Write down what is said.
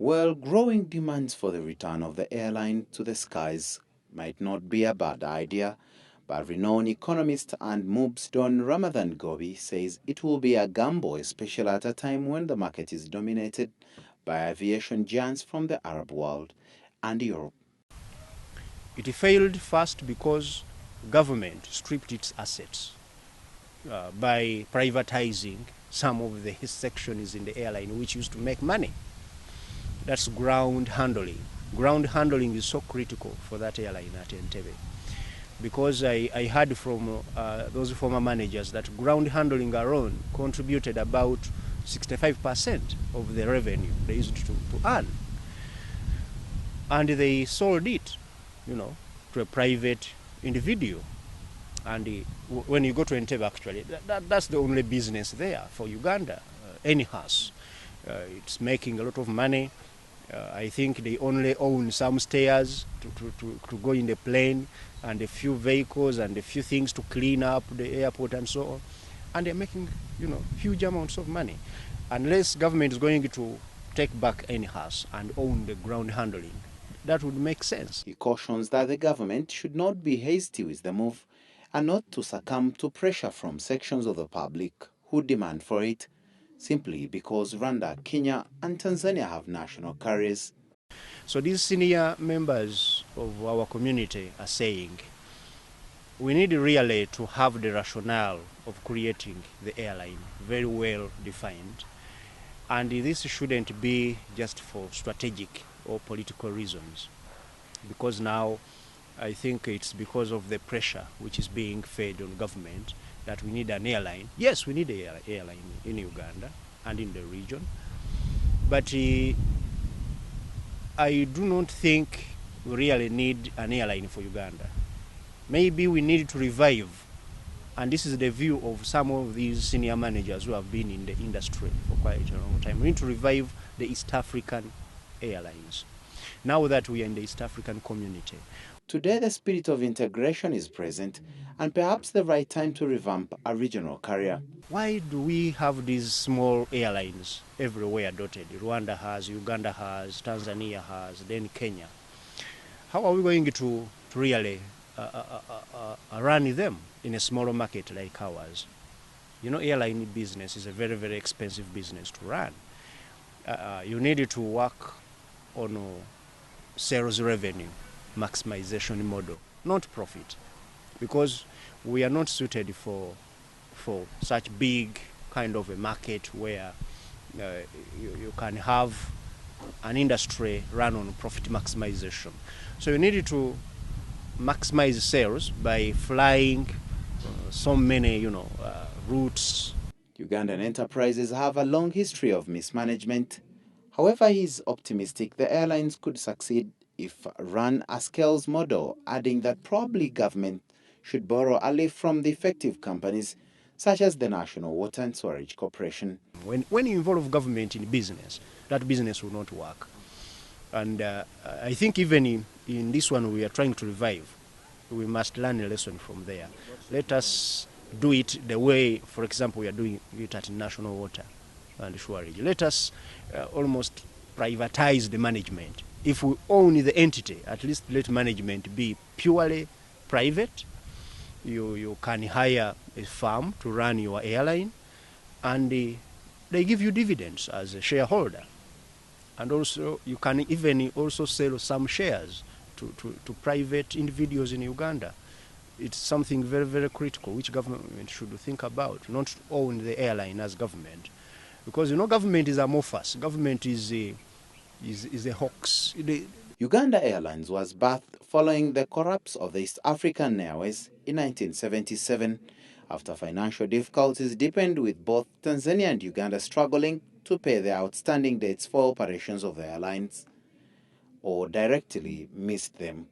Well, growing demands for the return of the airline to the skies might not be a bad idea, but renowned economist and MOB's Don Ramathan Ggoobi says it will be a gamble, especially at a time when the market is dominated by aviation giants from the Arab world and Europe. It failed first because government stripped its assets by privatizing some of the sections in the airline which used to make money. That's ground handling. Ground handling is so critical for that airline at Entebbe, because I heard from those former managers that ground handling alone contributed about 65% of the revenue they used to earn. And they sold it, to a private individual. And when you go to Entebbe, actually, that's the only business there for Uganda, anyhow. It's making a lot of money. I think they only own some stairs to go in the plane, and a few vehicles and a few things to clean up the airport and so on. And they're making, huge amounts of money. Unless government is going to take back anyhow and own the ground handling, that would make sense. He cautions that the government should not be hasty with the move and not to succumb to pressure from sections of the public who demand for it, simply because Rwanda, Kenya, and Tanzania have national carriers. So these senior members of our community are saying we need really to have the rationale of creating the airline very well defined. And this shouldn't be just for strategic or political reasons, because now I think it's because of the pressure which is being fed on government that we need an airline. Yes, we need an airline in Uganda and in the region, but I do not think we really need an airline for Uganda. Maybe we need to revive, and this is the view of some of these senior managers who have been in the industry for quite a long time. We need to revive the East African airlines, now that we are in the East African community. Today, the spirit of integration is present, and perhaps the right time to revamp a regional carrier. Why do we have these small airlines everywhere dotted? Rwanda has, Uganda has, Tanzania has, then Kenya. How are we going to really run them in a smaller market like ours? Airline business is a very, very expensive business to run. You need to work on sales revenue maximization model, not profit, because we are not suited for such big kind of a market where you can have an industry run on profit maximization. So you need to maximize sales by flying so many, routes. Ugandan enterprises have a long history of mismanagement. However, he is optimistic the airlines could succeed if run a scales model, adding that probably government should borrow a lift from the effective companies such as the National Water and Sewerage Corporation. When you involve government in business, that business will not work. And I think even in this one we are trying to revive, we must learn a lesson from there. Let us do it the way, for example, we are doing it at National Water and Sewerage. Let us almost privatize the management. If we own the entity, at least let management be purely private. You can hire a firm to run your airline, and they give you dividends as a shareholder. And also you can even also sell some shares to private individuals in Uganda. It's something very, very critical which government should think about, not to own the airline as government. Because government is amorphous. Government is a hoax. Uganda Airlines was birthed following the collapse of the East African Airways in 1977, after financial difficulties deepened with both Tanzania and Uganda struggling to pay their outstanding debts for operations of the airlines, or directly missed them.